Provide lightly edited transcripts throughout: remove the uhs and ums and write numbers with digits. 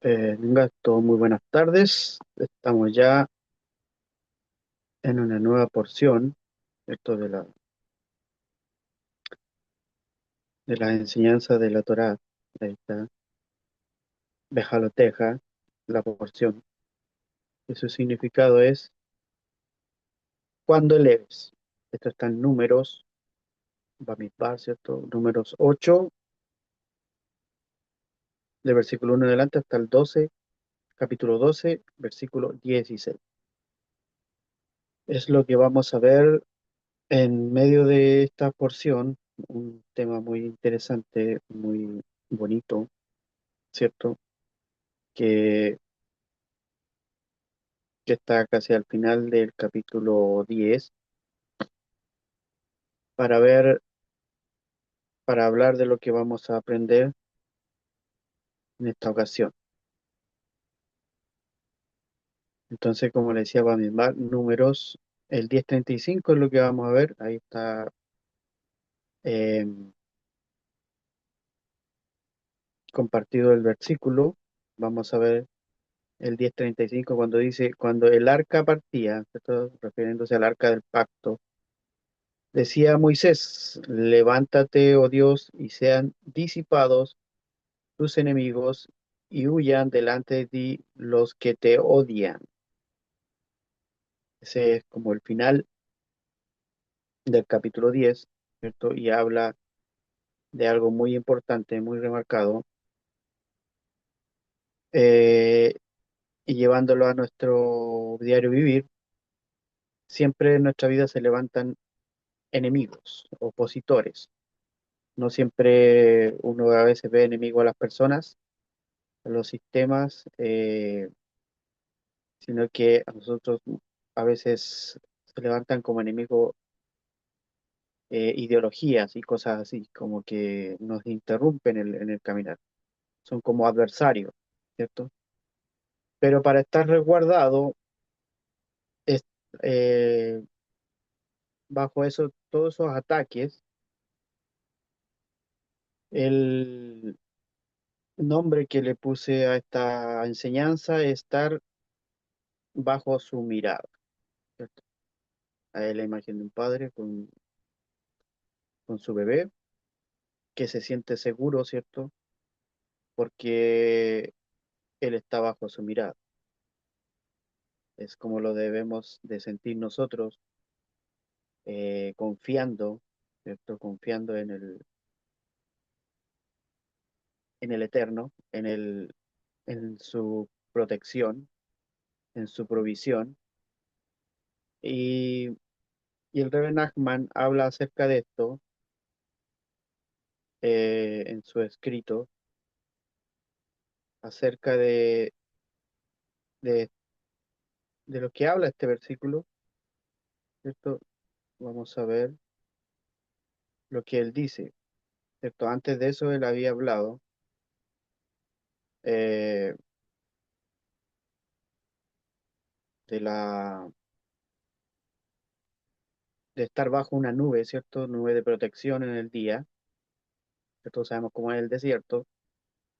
Gasto, muy buenas tardes. Estamos ya en una nueva porción, esto de la enseñanza de la Torá. Ahí está, Bejaloteja, la porción. Y su significado es cuando eleves. Esto está en Números, Bamidbar, ¿cierto? Números 8, de versículo 1 en adelante hasta el 12, capítulo 12, versículo 16. Es lo que vamos a ver en medio de esta porción, un tema muy interesante, muy bonito, ¿cierto? Que, que está casi al final del capítulo 10, para ver, para hablar de lo que vamos a aprender en esta ocasión. Entonces, como le decía, va a mismar números, el 10:35 es lo que vamos a ver, ahí está eh, compartido el versículo. Vamos a ver el 10:35 cuando dice, cuando el arca partía, ¿cierto? Refiriéndose al arca del pacto. Decía Moisés: levántate, oh Dios, y sean disipados tus enemigos, y huyan delante de ti los que te odian. Ese es como el final del capítulo 10, ¿cierto? Y habla de algo muy importante, muy remarcado, eh, y llevándolo a nuestro diario vivir. Siempre en nuestra vida se levantan enemigos, opositores. No siempre uno a veces ve enemigo a las personas, a los sistemas, sino que a nosotros a veces se levantan como enemigos, ideologías y cosas así, como que nos interrumpen en el caminar. Son como adversarios, ¿cierto? Pero para estar resguardado es- eh, bajo eso, todos esos ataques, el nombre que le puse a esta enseñanza es estar bajo su mirada, ¿cierto? Ahí la imagen de un padre con su bebé, que se siente seguro, ¿cierto? Porque él está bajo su mirada. Es como lo debemos de sentir nosotros, confiando, ¿cierto? Confiando en el Eterno, en su protección, en su provisión. Y, y el Rebbe Nachman habla acerca de esto, en su escrito, acerca de, de lo que habla este versículo, ¿cierto? Vamos a ver lo que él dice, ¿cierto? Antes de eso él había hablado, eh, de de estar bajo una nube, ¿cierto? Nube de protección en el día, que todos sabemos cómo es el desierto.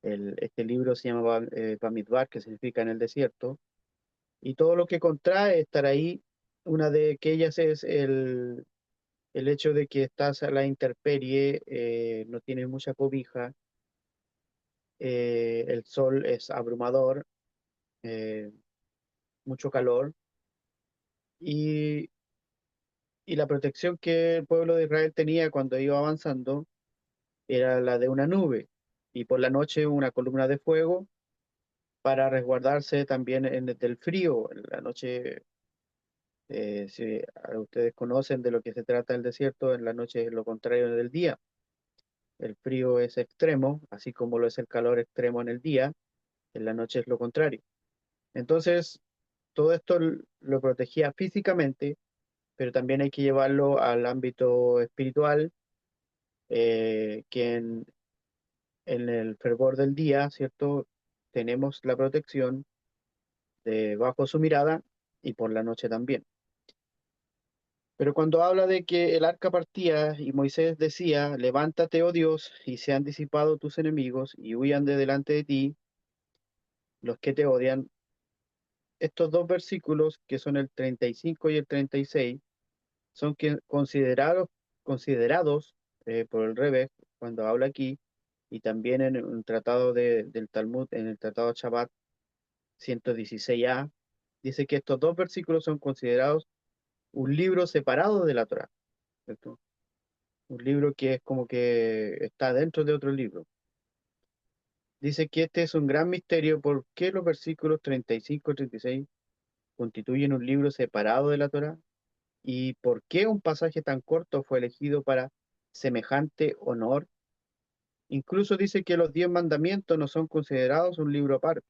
Este libro se llama Bamidbar, que significa en el desierto, y todo lo que contrae estar ahí. Una de ellas es el hecho de que estás a la intemperie, no tienes mucha cobija, el sol es abrumador, eh, mucho calor, y, y la protección que el pueblo de Israel tenía cuando iba avanzando era la de una nube, y por la noche una columna de fuego para resguardarse también del frío. En la noche, si ustedes conocen de lo que se trata el desierto, en la noche es lo contrario del día. El frío es extremo, así como lo es el calor extremo en el día, en la noche es lo contrario. Entonces, todo esto lo protegía físicamente, pero también hay que llevarlo al ámbito espiritual, que en el fervor del día, ¿cierto? Tenemos la protección de bajo su mirada, y por la noche también. Pero cuando habla de que el arca partía y Moisés decía: levántate, oh Dios, y sean disipados tus enemigos y huyan de delante de ti los que te odian. Estos dos versículos, que son el 35 y el 36, son considerados por el Rebbe cuando habla aquí, y también en un tratado del Talmud, en el tratado Shabbat 116a, dice que estos dos versículos son considerados un libro separado de la Torá, ¿cierto? Un libro que es como que está dentro de otro libro. Dice que este es un gran misterio porque los versículos 35 y 36 constituyen un libro separado de la Torá y por qué un pasaje tan corto fue elegido para semejante honor. Incluso dice que los 10 mandamientos no son considerados un libro aparte.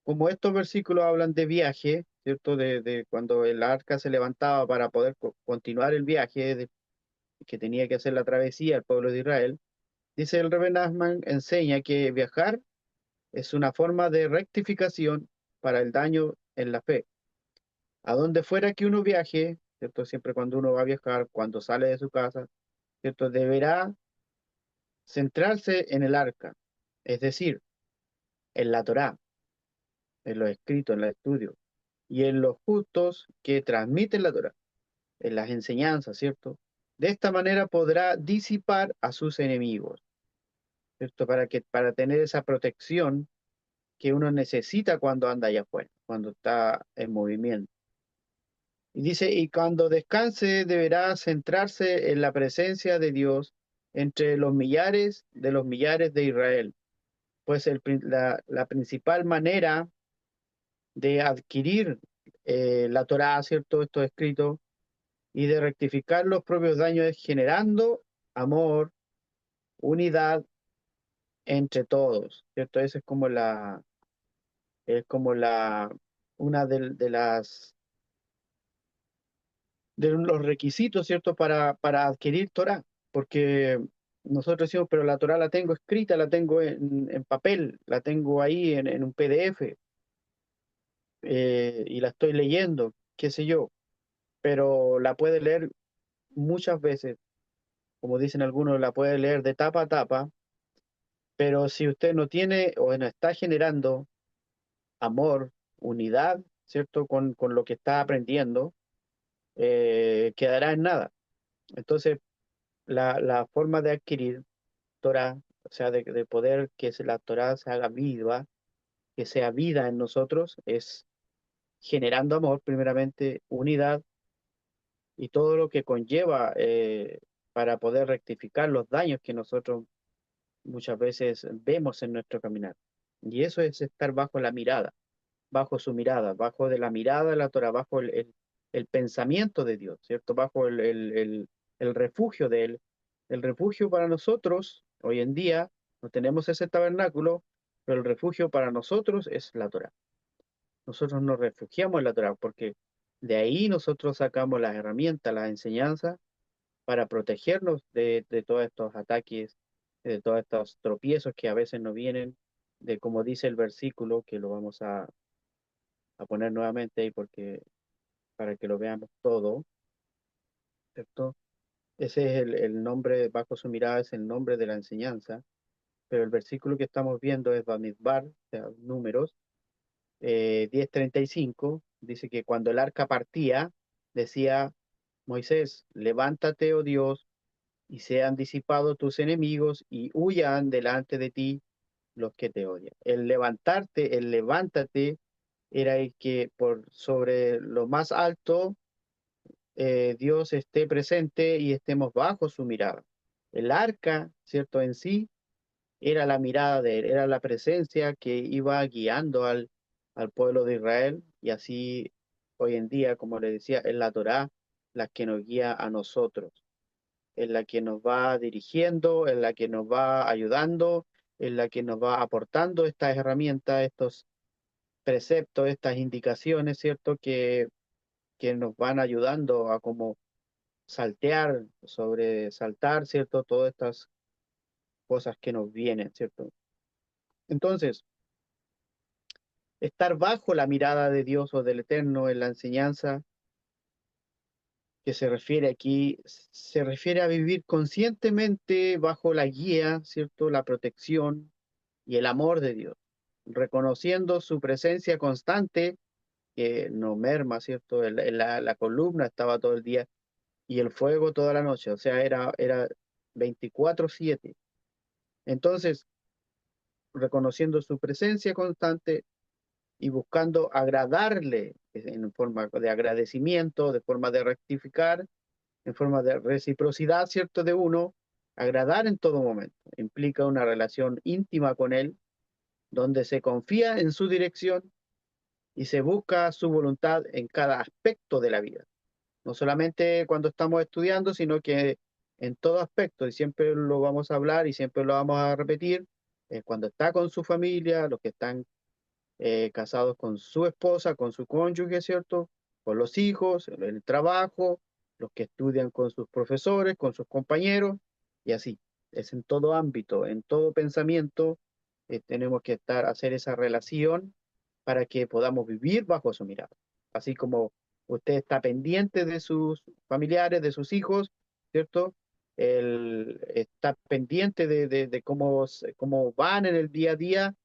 Como estos versículos hablan de viaje, ¿cierto? De cuando el arca se levantaba para poder continuar el viaje, que tenía que hacer la travesía al pueblo de Israel, dice el Rebbe Nachman, enseña que viajar es una forma de rectificación para el daño en la fe. A donde fuera que uno viaje, ¿cierto? Siempre cuando uno va a viajar, cuando sale de su casa, ¿cierto? Deberá centrarse en el arca, es decir, en la Torá, en los escritos, en los estudios, y en los justos que transmiten la Torá, en las enseñanzas, ¿cierto? De esta manera podrá disipar a sus enemigos, ¿cierto? Para tener esa protección que uno necesita cuando anda allá afuera, cuando está en movimiento. Y dice, y cuando descanse deberá centrarse en la presencia de Dios entre los millares de Israel, pues la principal manera de adquirir la Torá, ¿cierto? Estos escritos, y de rectificar los propios daños es generando amor, unidad entre todos, ¿cierto? Esa es como una de los requisitos, ¿cierto? Para adquirir Torah, porque nosotros decimos, pero la Torah la tengo escrita, la tengo en papel, la tengo ahí en un PDF, y la estoy leyendo, qué sé yo, pero la puede leer muchas veces, como dicen algunos, la puede leer de tapa a tapa, pero si usted no tiene o no está generando amor, unidad, ¿cierto? Con lo que está aprendiendo, quedará en nada. Entonces, la forma de adquirir Torah, o sea, de poder que la Torah se haga viva, que sea vida en nosotros, es generando amor, primeramente, unidad y todo lo que conlleva para poder rectificar los daños que nosotros muchas veces vemos en nuestro caminar. Y eso es estar bajo la mirada, bajo su mirada, bajo de la mirada de la Torah, bajo el pensamiento de Dios, ¿cierto? Bajo el refugio de Él. El refugio para nosotros, hoy en día, no tenemos ese tabernáculo, pero el refugio para nosotros es la Torah. Nosotros nos refugiamos en la Torah porque de ahí nosotros sacamos las herramientas, las enseñanzas para protegernos de todos estos ataques, de todos estos tropiezos que a veces nos vienen, de como dice el versículo, que lo vamos a poner nuevamente ahí porque para que lo veamos todo, ¿cierto? Ese es el nombre, bajo su mirada es el nombre de la enseñanza, pero el versículo que estamos viendo es Bamidbar, o sea, Números 10:35, dice que cuando el arca partía, decía Moisés, levántate, oh Dios, y sean disipados tus enemigos y huyan delante de ti los que te odian. El levantarte, el levántate, era el que por sobre lo más alto Dios esté presente y estemos bajo su mirada. El arca, ¿cierto? En sí era la mirada de él, era la presencia que iba guiando al pueblo de Israel y así hoy en día, como le decía, es la Torá la que nos guía a nosotros, es la que nos va dirigiendo, es la que nos va ayudando, es la que nos va aportando estas herramientas, estos preceptos, estas indicaciones, ¿cierto? Que nos van ayudando a como saltear, sobresaltar, ¿cierto? Todas estas cosas que nos vienen, ¿cierto? Entonces, estar bajo la mirada de Dios o del Eterno en la enseñanza que se refiere aquí, se refiere a vivir conscientemente bajo la guía, ¿cierto? La protección y el amor de Dios. reconociendo su presencia constante, que no merma, ¿cierto? La columna estaba todo el día y el fuego toda la noche, o sea, era 24/7. Entonces, reconociendo su presencia constante y buscando agradarle en forma de agradecimiento, de forma de rectificar, en forma de reciprocidad, ¿cierto? De uno, agradar en todo momento. Implica una relación íntima con él, donde se confía en su dirección y se busca su voluntad en cada aspecto de la vida. No solamente cuando estamos estudiando, sino que en todo aspecto, y siempre lo vamos a hablar y siempre lo vamos a repetir, cuando está con su familia, los que están casados con su esposa, con su cónyuge, ¿cierto? Con los hijos, en el trabajo, los que estudian con sus profesores, con sus compañeros, y así. Es en todo ámbito, en todo pensamiento, tenemos que hacer esa relación para que podamos vivir bajo su mirada. Así como usted está pendiente de sus familiares, de sus hijos, ¿cierto? Él está pendiente de cómo van en el día a día.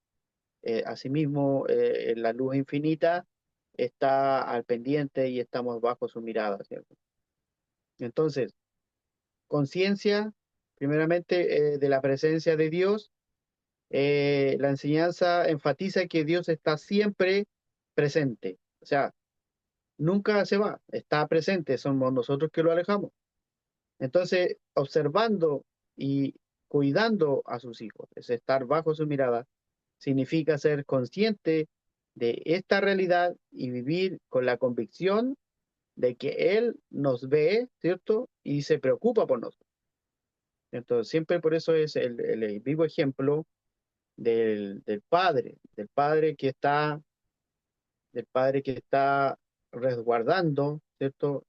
Asimismo, la luz infinita está al pendiente y estamos bajo su mirada, ¿cierto? Entonces, conciencia, primeramente, de la presencia de Dios. La enseñanza enfatiza que Dios está siempre presente, o sea, nunca se va, está presente, somos nosotros que lo alejamos. Entonces, observando y cuidando a sus hijos, es estar bajo su mirada, significa ser consciente de esta realidad y vivir con la convicción de que Él nos ve, ¿cierto? Y se preocupa por nosotros. Entonces, siempre por eso es el vivo ejemplo del padre del padre que está resguardando, ¿cierto?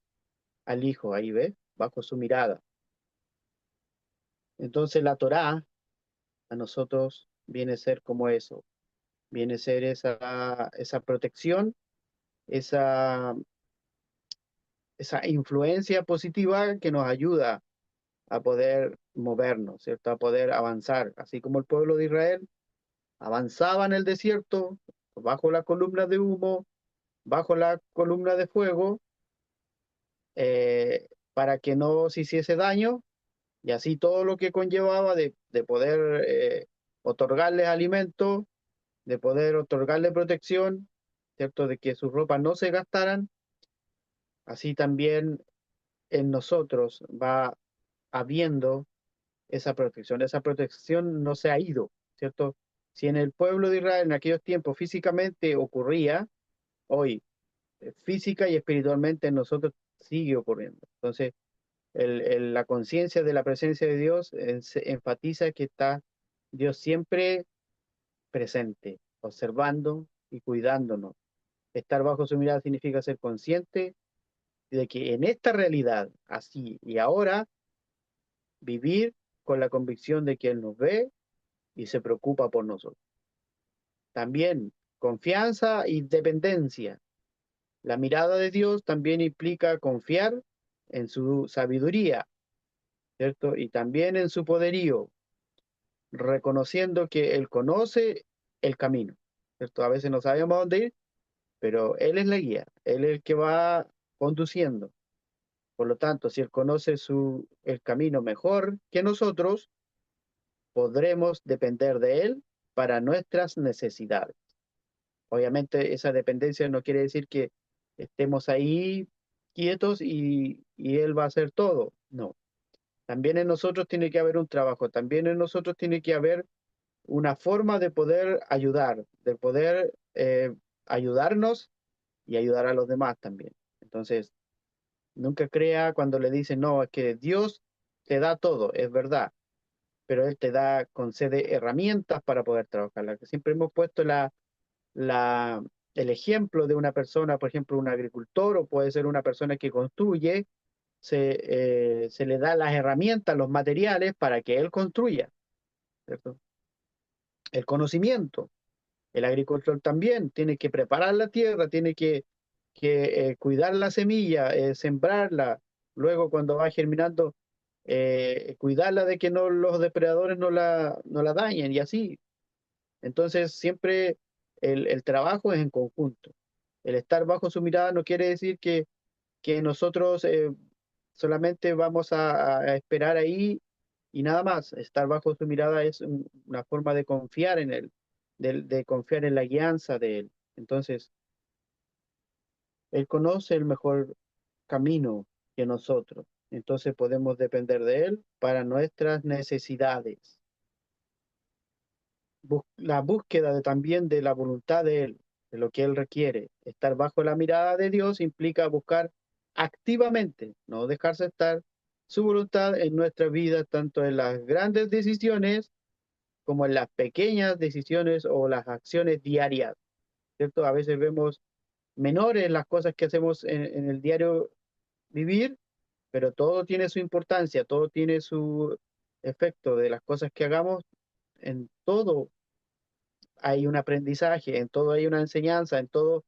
Al hijo, ahí ve, bajo su mirada. Entonces, la Torá a nosotros viene a ser como eso, viene a ser esa protección, esa, esa influencia positiva que nos ayuda a poder movernos, ¿cierto? A poder avanzar, así como el pueblo de Israel avanzaba en el desierto, bajo la columna de humo, bajo la columna de fuego, para que no se hiciese daño, y así todo lo que conllevaba de poder otorgarles alimento, de poder otorgarle protección, ¿cierto? De que sus ropas no se gastaran, así también en nosotros va habiendo esa protección no se ha ido, ¿cierto? Si en el pueblo de Israel en aquellos tiempos físicamente ocurría, hoy física y espiritualmente en nosotros sigue ocurriendo. Entonces, la conciencia de la presencia de Dios se enfatiza que está Dios siempre presente, observando y cuidándonos. Estar bajo su mirada significa ser consciente de que en esta realidad, así y ahora, vivir con la convicción de que Él nos ve y se preocupa por nosotros. También confianza y dependencia. La mirada de Dios también implica confiar en su sabiduría, ¿cierto? Y también en su poderío, reconociendo que Él conoce el camino, ¿cierto? A veces no sabemos a dónde ir, pero Él es la guía, Él es el que va conduciendo. Por lo tanto, si Él conoce el camino mejor que nosotros, podremos depender de Él para nuestras necesidades. Obviamente esa dependencia no quiere decir que estemos ahí quietos y Él va a hacer todo. No. También en nosotros tiene que haber un trabajo, también en nosotros tiene que haber una forma de poder ayudar, de poder ayudarnos y ayudar a los demás también. Entonces, nunca crea cuando le dicen, no, es que Dios te da todo, es verdad, pero Él te da, concede herramientas para poder trabajarla. Siempre hemos puesto la, el ejemplo de una persona, por ejemplo, un agricultor o puede ser una persona que construye, se le da las herramientas, los materiales para que él construya, ¿cierto? El conocimiento. El agricultor también tiene que preparar la tierra, tiene que cuidar la semilla, sembrarla, luego cuando va germinando, cuidarla de que no, los depredadores no la dañen y así. Entonces, siempre el trabajo es en conjunto. El estar bajo su mirada no quiere decir que nosotros solamente vamos a esperar ahí y nada más. Estar bajo su mirada es una forma de confiar en él, de confiar en la guianza de él. Entonces, él conoce el mejor camino que nosotros. Entonces podemos depender de él para nuestras necesidades. La búsqueda también de la voluntad de él, de lo que él requiere. Estar bajo la mirada de Dios implica buscar activamente, no dejarse estar su voluntad en nuestra vida, tanto en las grandes decisiones como en las pequeñas decisiones o las acciones diarias, ¿cierto? A veces vemos menores las cosas que hacemos en el diario vivir, pero todo tiene su importancia, todo tiene su efecto de las cosas que hagamos. En todo hay un aprendizaje, en todo hay una enseñanza, en todo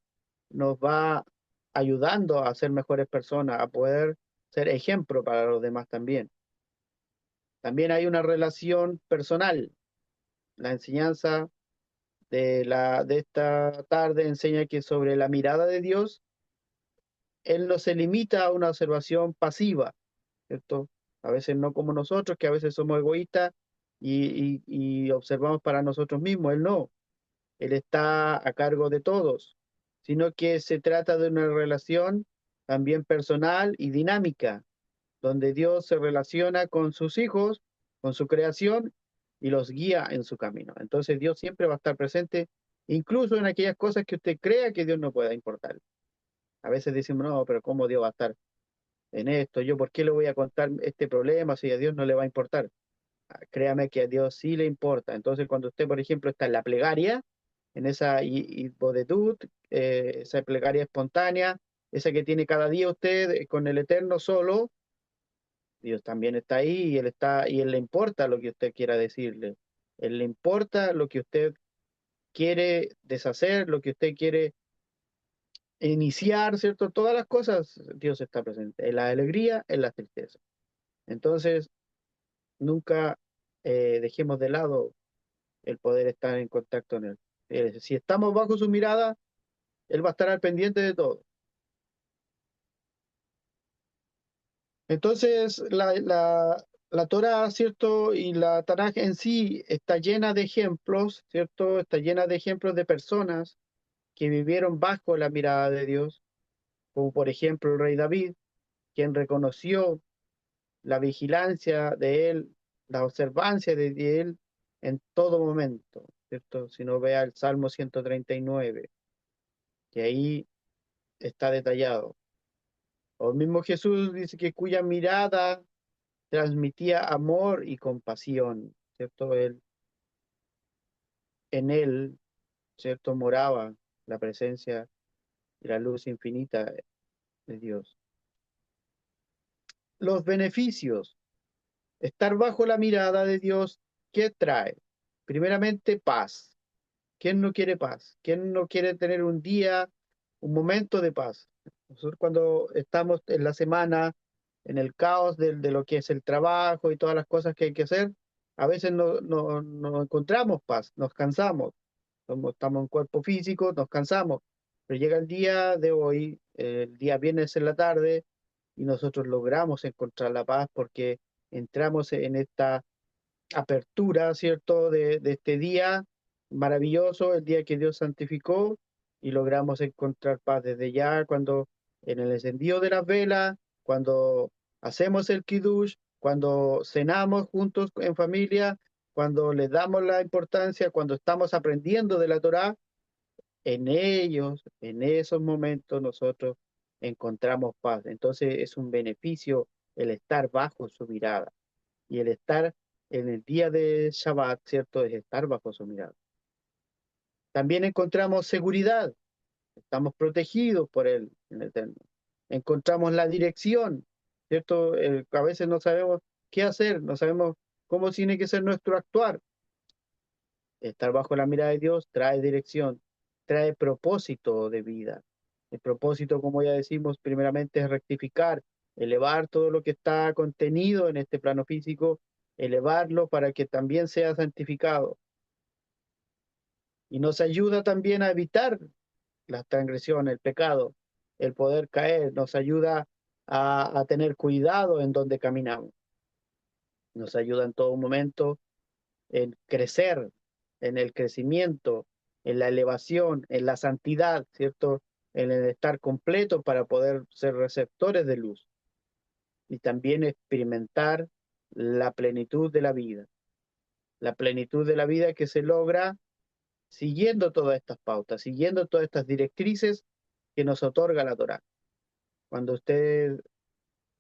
nos va ayudando a ser mejores personas, a poder ser ejemplo para los demás también. También hay una relación personal. La enseñanza de esta tarde enseña que sobre la mirada de Dios, Él no se limita a una observación pasiva, ¿cierto? A veces no como nosotros, que a veces somos egoístas y observamos para nosotros mismos. Él no, Él está a cargo de todos, sino que se trata de una relación también personal y dinámica, donde Dios se relaciona con sus hijos, con su creación y los guía en su camino. Entonces Dios siempre va a estar presente, incluso en aquellas cosas que usted crea que Dios no pueda importar. A veces decimos, no, pero ¿cómo Dios va a estar en esto? ¿Yo por qué le voy a contar este problema si a Dios no le va a importar? Créame que a Dios sí le importa. Entonces, cuando usted, por ejemplo, está en la plegaria, en esa hipodetud, esa plegaria espontánea, esa que tiene cada día usted con el Eterno solo, Dios también está ahí y Él le importa lo que usted quiera decirle. Él le importa lo que usted quiere deshacer, lo que usted quiere iniciar, ¿cierto? Todas las cosas, Dios está presente, en la alegría, en la tristeza. Entonces, nunca dejemos de lado el poder estar en contacto con Él. Si estamos bajo su mirada, Él va a estar al pendiente de todo. Entonces, la Torah, ¿cierto? Y la Tanaj en sí está llena de ejemplos, ¿cierto? Está llena de ejemplos de personas que vivieron bajo la mirada de Dios, como por ejemplo el rey David, quien reconoció la vigilancia de él, la observancia de él en todo momento, ¿cierto? Si no vea el Salmo 139, que ahí está detallado. O el mismo Jesús dice que cuya mirada transmitía amor y compasión, ¿cierto? En él, ¿cierto? Moraba la presencia y la luz infinita de Dios. Los beneficios. Estar bajo la mirada de Dios, ¿qué trae? Primeramente, paz. ¿Quién no quiere paz? ¿Quién no quiere tener un día, un momento de paz? Nosotros cuando estamos en la semana, en el caos de lo que es el trabajo y todas las cosas que hay que hacer, a veces no encontramos paz, nos cansamos, estamos en cuerpo físico, nos cansamos, pero llega el día de hoy, el día viernes en la tarde, y nosotros logramos encontrar la paz porque entramos en esta apertura, ¿cierto?, de este día maravilloso, el día que Dios santificó, y logramos encontrar paz desde ya cuando en el encendido de las velas, cuando hacemos el kiddush, cuando cenamos juntos en familia, cuando le damos la importancia, cuando estamos aprendiendo de la Torá, en ellos, en esos momentos nosotros encontramos paz. Entonces es un beneficio el estar bajo su mirada. Y el estar en el día de Shabbat, ¿cierto? Es estar bajo su mirada. También encontramos seguridad, estamos protegidos por Él en el Eterno. Encontramos la dirección, ¿cierto? A veces no sabemos qué hacer, no sabemos cómo tiene que ser nuestro actuar. Estar bajo la mirada de Dios trae dirección, trae propósito de vida. El propósito, como ya decimos, primeramente es rectificar, elevar todo lo que está contenido en este plano físico, elevarlo para que también sea santificado. y nos ayuda también a evitar las transgresiones, el pecado, el poder caer, nos ayuda a tener cuidado en donde caminamos, nos ayuda en todo momento en crecer, en el crecimiento, en la elevación, en la santidad, ¿cierto? En el estar completo para poder ser receptores de luz y también experimentar la plenitud de la vida. La plenitud de la vida que se logra siguiendo todas estas pautas, siguiendo todas estas directrices que nos otorga la Torá. Cuando usted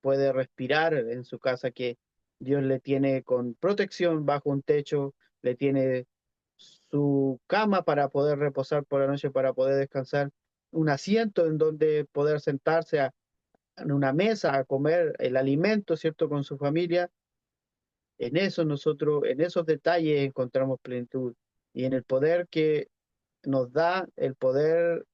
puede respirar en su casa, que Dios le tiene con protección bajo un techo, le tiene su cama para poder reposar por la noche, para poder descansar, un asiento en donde poder sentarse en una mesa a comer el alimento, ¿cierto?, con su familia. En eso nosotros, en esos detalles encontramos plenitud y en el poder que nos da el poder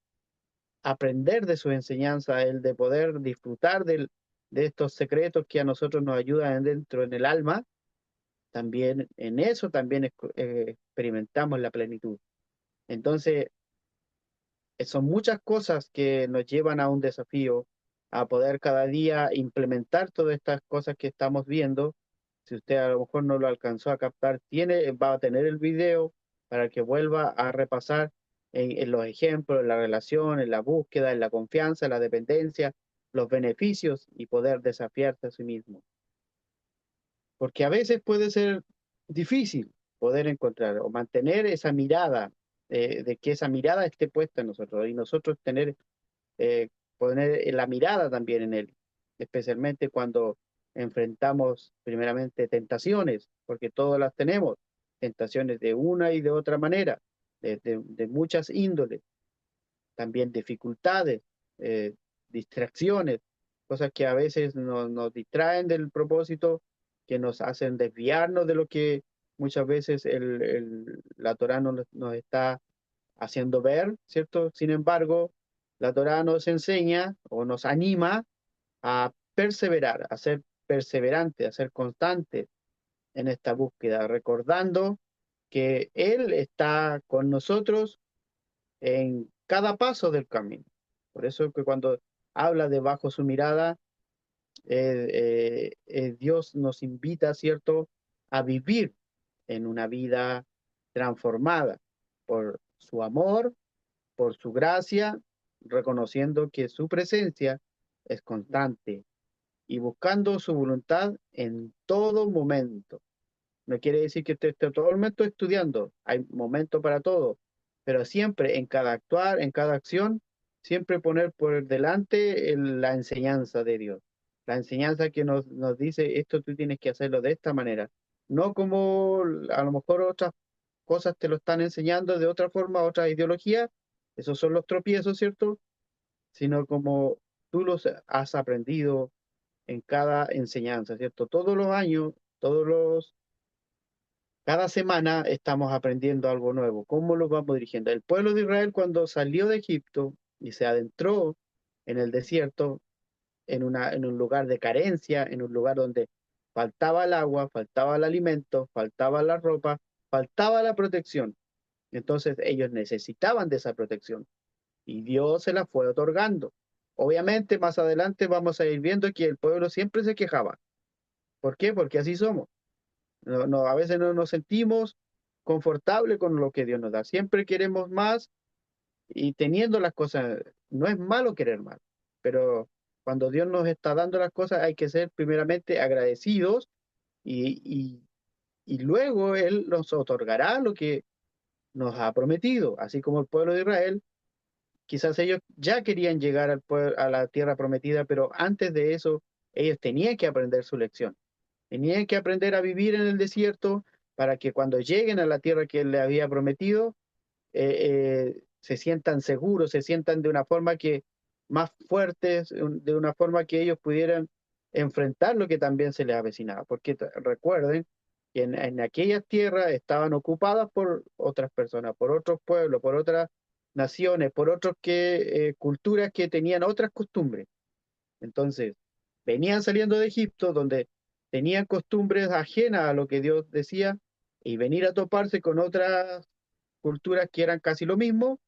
aprender de sus enseñanzas, el de poder disfrutar de estos secretos que a nosotros nos ayudan dentro en el alma, también en eso también experimentamos la plenitud. Entonces, son muchas cosas que nos llevan a un desafío, a poder cada día implementar todas estas cosas que estamos viendo. Si usted a lo mejor no lo alcanzó a captar, va a tener el video para que vuelva a repasar en los ejemplos, en la relación, en la búsqueda, en la confianza, en la dependencia, los beneficios y poder desafiarse a sí mismo. Porque a veces puede ser difícil poder encontrar o mantener esa mirada, de que esa mirada esté puesta en nosotros y nosotros eh, poner la mirada también en Él, especialmente cuando enfrentamos primeramente tentaciones, porque todas las tenemos, tentaciones de una y de otra manera, de muchas índoles, también dificultades, eh, distracciones, cosas que a veces nos distraen del propósito, que nos hacen desviarnos de lo que muchas veces la Torah nos está haciendo ver, ¿cierto? Sin embargo, la Torá nos enseña o nos anima a perseverar, a ser perseverante, a ser constante en esta búsqueda, recordando que Él está con nosotros en cada paso del camino. Por eso que cuando habla de bajo su mirada, Dios nos invita, ¿cierto?, a vivir en una vida transformada por su amor, por su gracia, reconociendo que su presencia es constante y buscando su voluntad en todo momento. No quiere decir que usted esté todo el momento estudiando, hay momento para todo, pero siempre en cada actuar, en cada acción, siempre poner por delante la enseñanza de Dios. La enseñanza que nos dice, esto tú tienes que hacerlo de esta manera. No como a lo mejor otras cosas te lo están enseñando de otra forma, otra ideología, esos son los tropiezos, ¿cierto? Sino como tú los has aprendido en cada enseñanza, ¿cierto? Todos los años, cada semana estamos aprendiendo algo nuevo. ¿Cómo lo vamos dirigiendo? El pueblo de Israel cuando salió de Egipto y se adentró en el desierto, en un lugar de carencia, en un lugar donde faltaba el agua, faltaba el alimento, faltaba la ropa, faltaba la protección. Entonces ellos necesitaban de esa protección y Dios se la fue otorgando. Obviamente más adelante vamos a ir viendo que el pueblo siempre se quejaba. ¿Por qué? Porque así somos. A veces no nos sentimos confortables con lo que Dios nos da. Siempre queremos más y teniendo las cosas, no es malo querer más, pero cuando Dios nos está dando las cosas hay que ser primeramente agradecidos y, y, y luego Él nos otorgará lo que nos ha prometido, así como el pueblo de Israel. Quizás ellos ya querían llegar a la tierra prometida, pero antes de eso ellos tenían que aprender su lección. Tenían que aprender a vivir en el desierto para que cuando lleguen a la tierra que Él le había prometido, se sientan seguros, se sientan de una forma que más fuertes, de una forma que ellos pudieran enfrentar lo que también se les avecinaba. Porque recuerden que en aquellas tierras estaban ocupadas por otras personas, por otros pueblos, por otras naciones, por otras culturas que tenían otras costumbres. Entonces, venían saliendo de Egipto, donde tenían costumbres ajenas a lo que Dios decía, y venir a toparse con otras culturas que eran casi lo mismo.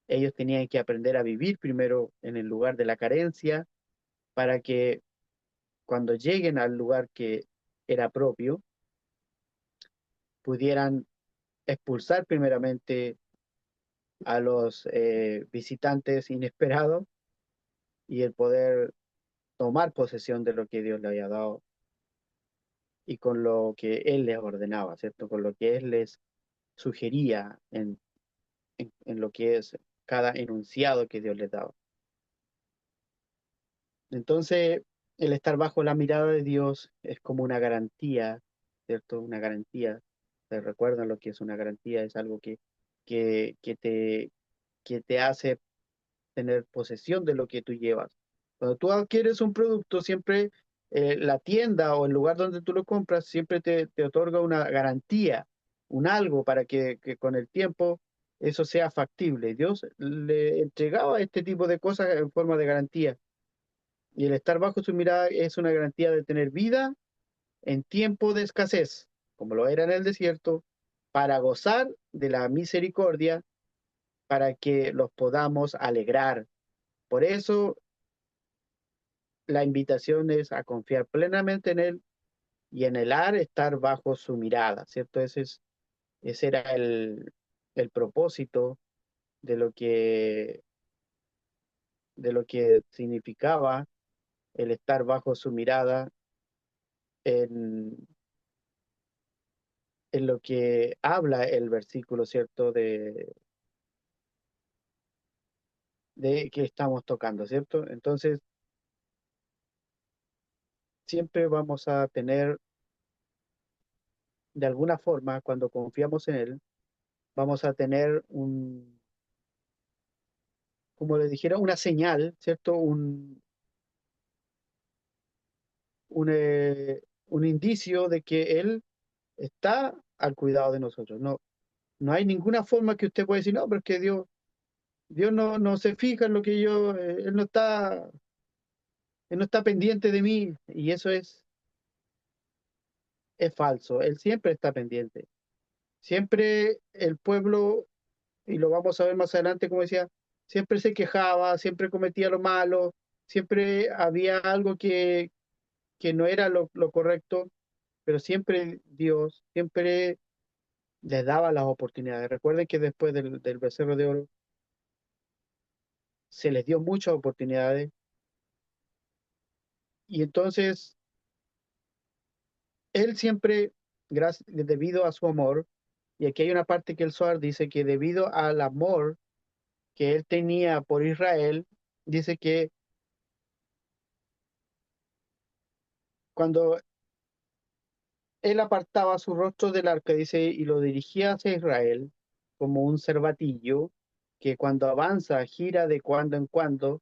Ellos tenían que aprender a vivir primero en el lugar de la carencia para que cuando lleguen al lugar que era propio, pudieran expulsar primeramente a los visitantes inesperados y el poder tomar posesión de lo que Dios le había dado y con lo que Él les ordenaba, ¿cierto? Con lo que Él les sugería en lo que es cada enunciado que Dios les daba. Entonces, el estar bajo la mirada de Dios es como una garantía, ¿cierto? Una garantía. ¿Se recuerdan lo que es una garantía? Es algo que, que te, que te hace tener posesión de lo que tú llevas. Cuando tú adquieres un producto, siempre la tienda o el lugar donde tú lo compras siempre te otorga una garantía, un algo para que con el tiempo eso sea factible. Dios le entregaba este tipo de cosas en forma de garantía. Y el estar bajo su mirada es una garantía de tener vida en tiempo de escasez, como lo era en el desierto, para gozar de la misericordia, para que los podamos alegrar. Por eso la invitación es a confiar plenamente en Él y en el ar estar bajo su mirada, ¿cierto? Ese era el propósito de de lo que significaba el estar bajo su mirada en, en lo que habla el versículo, ¿cierto? De que estamos tocando, ¿cierto? Entonces, siempre vamos a tener, de alguna forma, cuando confiamos en Él, vamos a tener como le dijera, una señal, ¿cierto? Un indicio de que Él está al cuidado de nosotros. No, no hay ninguna forma que usted pueda decir, no, pero es que Dios no se fija en lo que yo, Él no está pendiente de mí, y eso es falso. Él siempre está pendiente. Siempre el pueblo, y lo vamos a ver más adelante, como decía, siempre se quejaba, siempre cometía lo malo, siempre había algo que no era lo correcto, pero siempre Dios, siempre les daba las oportunidades. Recuerden que después del becerro de oro se les dio muchas oportunidades y entonces Él siempre, debido a su amor, y aquí hay una parte que el Zohar dice que debido al amor que Él tenía por Israel, dice que cuando Él apartaba su rostro del arca, dice, y lo dirigía hacia Israel como un cervatillo que cuando avanza gira de cuando en cuando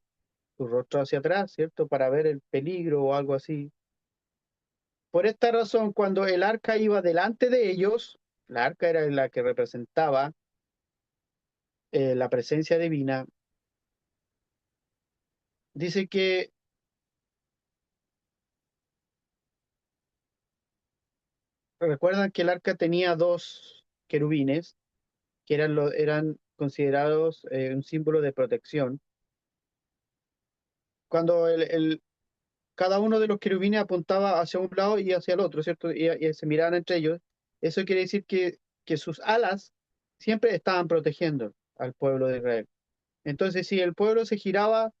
su rostro hacia atrás, ¿cierto? Para ver el peligro o algo así. Por esta razón, cuando el arca iba delante de ellos, la arca era la que representaba la presencia divina, dice que recuerdan que el arca tenía dos querubines que eran considerados un símbolo de protección. Cuando cada uno de los querubines apuntaba hacia un lado y hacia el otro, ¿cierto? Y se miraban entre ellos. Eso quiere decir que sus alas siempre estaban protegiendo al pueblo de Israel. Entonces, si el pueblo se giraba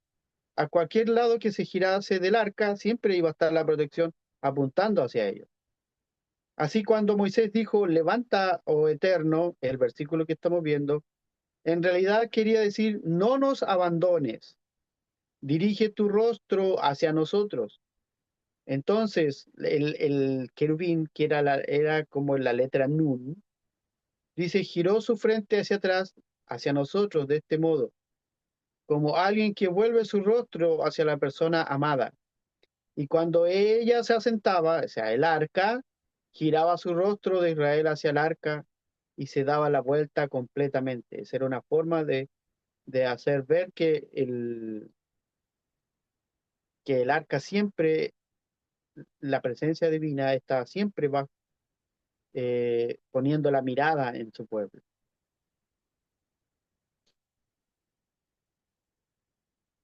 a cualquier lado que se girase del arca, siempre iba a estar la protección apuntando hacia ellos. Así cuando Moisés dijo, levanta, oh Eterno, el versículo que estamos viendo, en realidad quería decir, no nos abandones, dirige tu rostro hacia nosotros. Entonces, el querubín, que era como la letra Nun, dice, giró su frente hacia atrás, hacia nosotros, de este modo, como alguien que vuelve su rostro hacia la persona amada. Y cuando ella se asentaba, o sea, el arca, giraba su rostro de Israel hacia el arca y se daba la vuelta completamente. Esa era una forma de hacer ver que el arca siempre, la presencia divina está siempre va poniendo la mirada en su pueblo.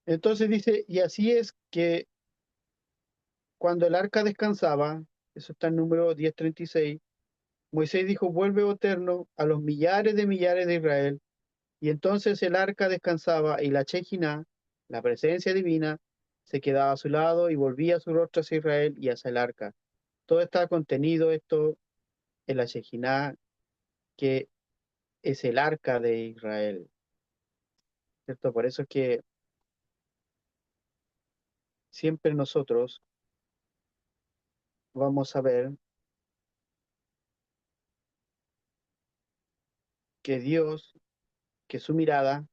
Entonces dice, y así es que cuando el arca descansaba, eso está en número 10:36, Moisés dijo, vuelve, oh Eterno, a los millares de Israel. Y entonces el arca descansaba y la Shejiná, la presencia divina, se quedaba a su lado y volvía su rostro hacia Israel y hacia el arca. Todo está contenido esto en la Shejiná, que es el arca de Israel, ¿cierto? Por eso es que siempre nosotros vamos a ver que Dios, que su mirada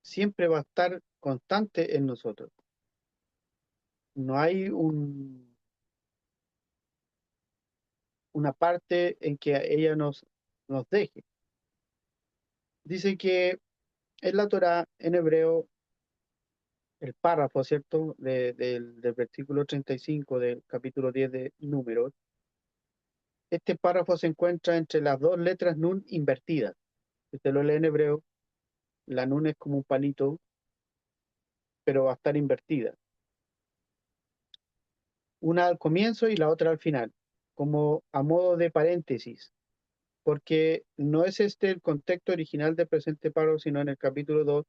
siempre va a estar constante en nosotros. No hay una parte en que ella nos deje. Dice que en la Torá, en hebreo, el párrafo, ¿cierto? Del versículo 35 del capítulo 10 de Números, este párrafo se encuentra entre las dos letras nun invertidas. Si usted lo lee en hebreo, la nun es como un palito, pero va a estar invertida. Una al comienzo y la otra al final, como a modo de paréntesis, porque no es este el contexto original del presente párrafo, sino en el capítulo 2,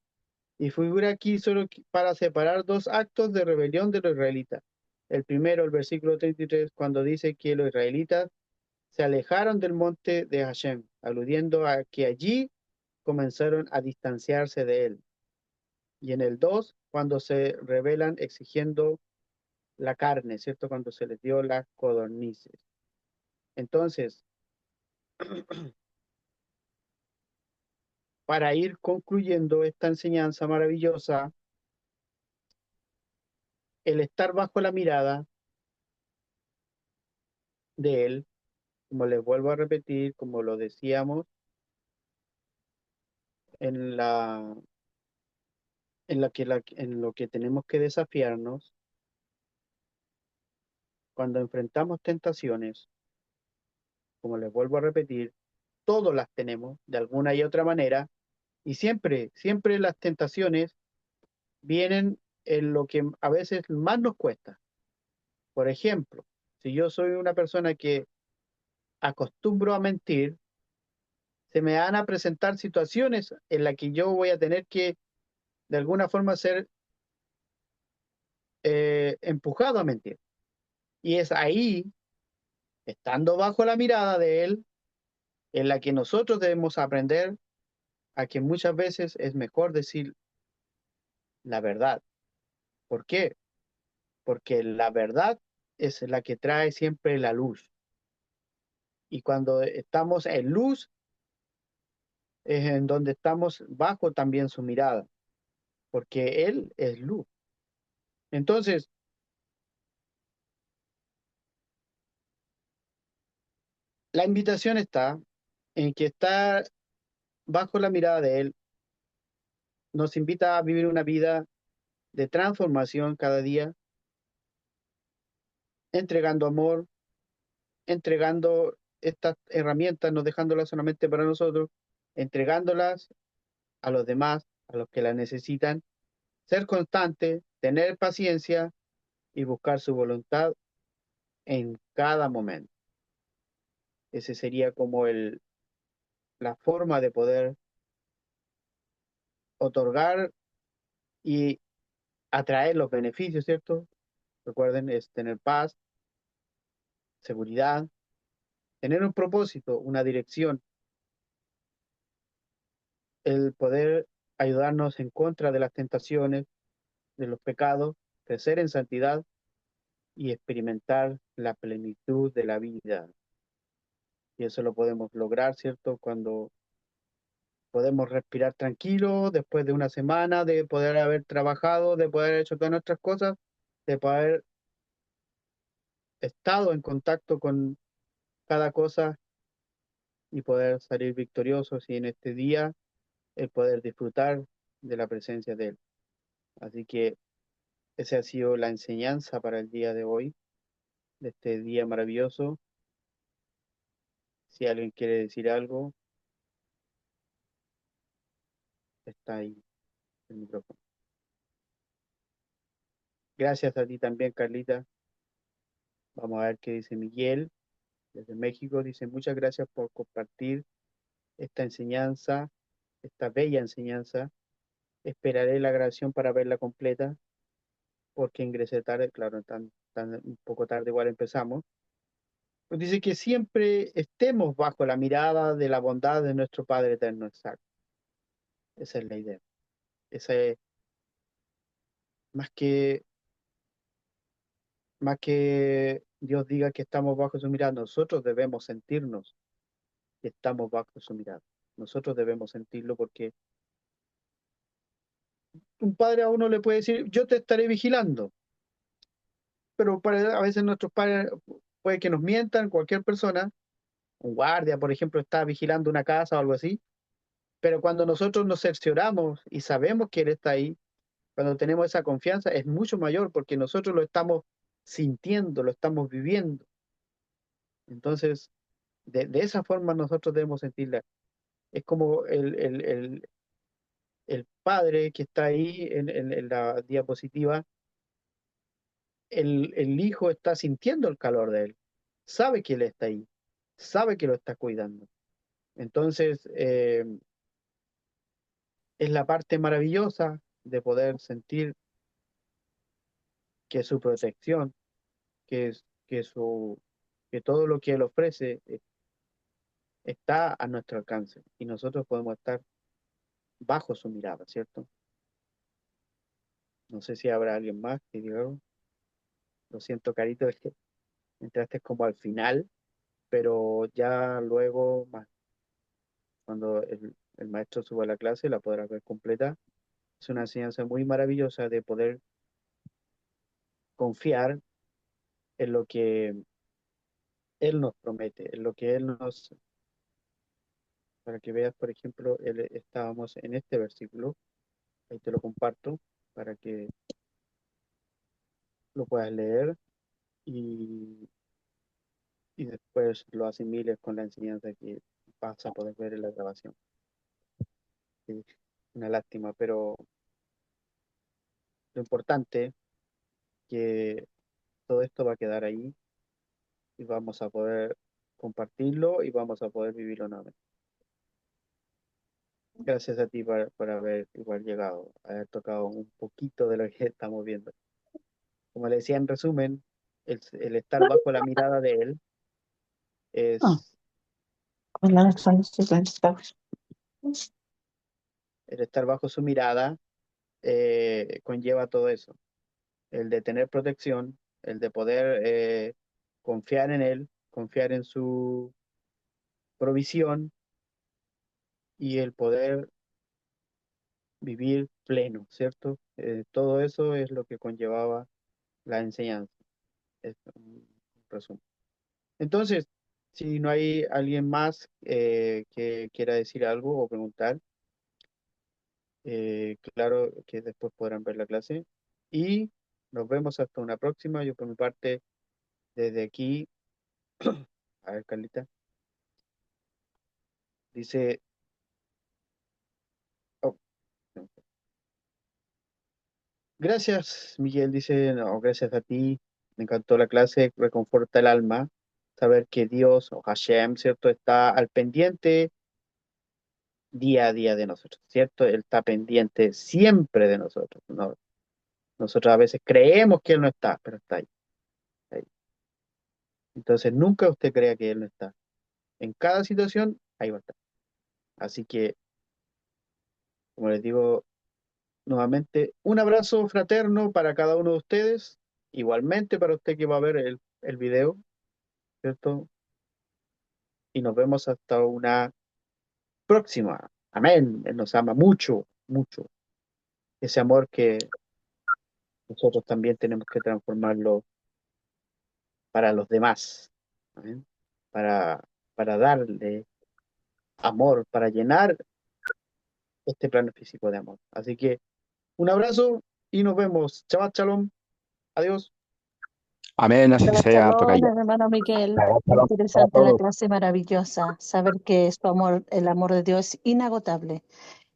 y figura aquí solo para separar dos actos de rebelión de los israelitas. El primero, el versículo 33, cuando dice que los israelitas se alejaron del monte de Hashem, aludiendo a que allí comenzaron a distanciarse de él. Y en el 2, cuando se rebelan exigiendo la carne, ¿cierto? Cuando se les dio las codornices. Entonces, para ir concluyendo esta enseñanza maravillosa, el estar bajo la mirada de él, como les vuelvo a repetir, como lo decíamos, en en lo que tenemos que desafiarnos cuando enfrentamos tentaciones, como les vuelvo a repetir, todos las tenemos de alguna y otra manera, y siempre las tentaciones vienen en lo que a veces más nos cuesta. Por ejemplo, si yo soy una persona que acostumbro a mentir, se me van a presentar situaciones en las que yo voy a tener que de alguna forma ser empujado a mentir. Y es ahí, estando bajo la mirada de él, en la que nosotros debemos aprender a que muchas veces es mejor decir la verdad. ¿Por qué? Porque la verdad es la que trae siempre la luz. Y cuando estamos en luz, es en donde estamos bajo también su mirada, porque Él es luz. Entonces, la invitación está en que está bajo la mirada de Él, nos invita a vivir una vida de transformación cada día, entregando amor, entregando estas herramientas, no dejándolas solamente para nosotros, entregándolas a los demás, a los que las necesitan, ser constante, tener paciencia y buscar su voluntad en cada momento. Ese sería como la forma de poder otorgar y atraer los beneficios, ¿cierto? Recuerden, es tener paz, seguridad, tener un propósito, una dirección, el poder ayudarnos en contra de las tentaciones, de los pecados, crecer en santidad y experimentar la plenitud de la vida. Y eso lo podemos lograr, ¿cierto? Cuando podemos respirar tranquilo después de una semana de poder haber trabajado, de poder haber hecho todas nuestras cosas, de poder haber estado en contacto con cada cosa y poder salir victoriosos y en este día el poder disfrutar de la presencia de Él. Así que esa ha sido la enseñanza para el día de hoy, de este día maravilloso. Si alguien quiere decir algo, está ahí. el micrófono. Gracias a ti también, Carlita. Vamos a ver qué dice Miguel desde México. Dice, muchas gracias por compartir esta enseñanza, esta bella enseñanza. Esperaré la grabación para verla completa, porque ingresé tarde, claro, un poco tarde igual empezamos. Pues dice que siempre estemos bajo la mirada de la bondad de nuestro Padre Eterno. Exacto. Esa es la idea. Esa es más que, más que Dios diga que estamos bajo su mirada, nosotros debemos sentirnos que estamos bajo su mirada. Nosotros debemos sentirlo porque un padre a uno le puede decir, yo te estaré vigilando, pero a veces nuestros padres puede que nos mientan, cualquier persona, un guardia, por ejemplo, está vigilando una casa o algo así, pero cuando nosotros nos cercioramos y sabemos que Él está ahí, cuando tenemos esa confianza, es mucho mayor porque nosotros lo estamos sintiendo, lo estamos viviendo. Entonces, de esa forma nosotros debemos sentirla. Es como el padre que está ahí en la diapositiva, el hijo está sintiendo el calor de él, sabe que él está ahí, sabe que lo está cuidando. Entonces, es la parte maravillosa de poder sentir que su protección, que todo lo que él ofrece está a nuestro alcance y nosotros podemos estar bajo su mirada, ¿cierto? No sé si habrá alguien más que diga algo. Lo siento, Carito, es que entraste como al final, pero ya luego, más, cuando el maestro suba a la clase, la podrás ver completa. Es una enseñanza muy maravillosa de poder confiar en lo que Él nos promete, en lo que Él nos... Para que veas, por ejemplo, estábamos en este versículo, ahí te lo comparto, para que lo puedas leer y, y después lo asimiles con la enseñanza que vas a poder ver en la grabación. Sí, una lástima, pero lo importante es que todo esto va a quedar ahí y vamos a poder compartirlo y vamos a poder vivirlo nuevamente. Gracias a ti por haber igual llegado, haber tocado un poquito de lo que estamos viendo. Como le decía en resumen, el estar bajo la mirada de él Ah, es con la experiencia. el estar bajo su mirada conlleva todo eso, el de tener protección, el de poder confiar en él, confiar en su provisión y el poder vivir pleno, ¿cierto? Todo eso es lo que conllevaba la enseñanza. Es un resumen. Entonces, si no hay alguien más que quiera decir algo o preguntar, claro que después podrán ver la clase. Y nos vemos hasta una próxima. Yo por mi parte, desde aquí, a ver, Carlita, dice, oh, no. Gracias, Miguel, dice, no, gracias a ti, me encantó la clase, reconforta el alma, saber que Dios o Hashem, ¿cierto?, está al pendiente día a día de nosotros, ¿cierto? Él está pendiente siempre de nosotros, ¿no? Nosotros a veces creemos que Él no está, pero está ahí, está ahí. Entonces, nunca usted crea que Él no está. En cada situación, ahí va a estar. Así que, como les digo nuevamente, un abrazo fraterno para cada uno de ustedes, igualmente para usted que va a ver el video, ¿cierto? Y nos vemos hasta una próxima. Amén. Él nos ama mucho, mucho. Ese amor que nosotros también tenemos que transformarlo para los demás. Amén. Para, para darle amor, para llenar este plano físico de amor. Así que un abrazo y nos vemos. Shabbat shalom. Adiós. Amén, así Shabbat sea, shalom, tocayo. hermano Miguel. Shabbat Muy shalom para interesante la todos. clase, maravillosa. Saber que es tu amor, el amor de Dios es inagotable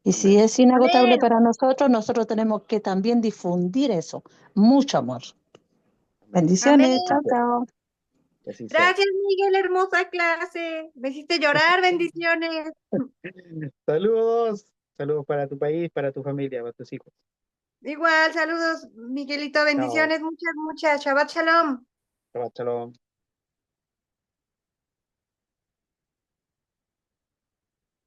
Y si Amén. es inagotable Amén. para nosotros, nosotros tenemos que también difundir eso. Mucho amor. Amén. Bendiciones. Chao, Amén. chao. Que así sea. Gracias, Miguel, hermosa clase. Me hiciste llorar, bendiciones. Saludos. Saludos para tu país, para tu familia, para tus hijos. Igual, saludos, Miguelito, Chao. bendiciones, muchas, muchas. Shabbat Shalom. Shabbat shalom.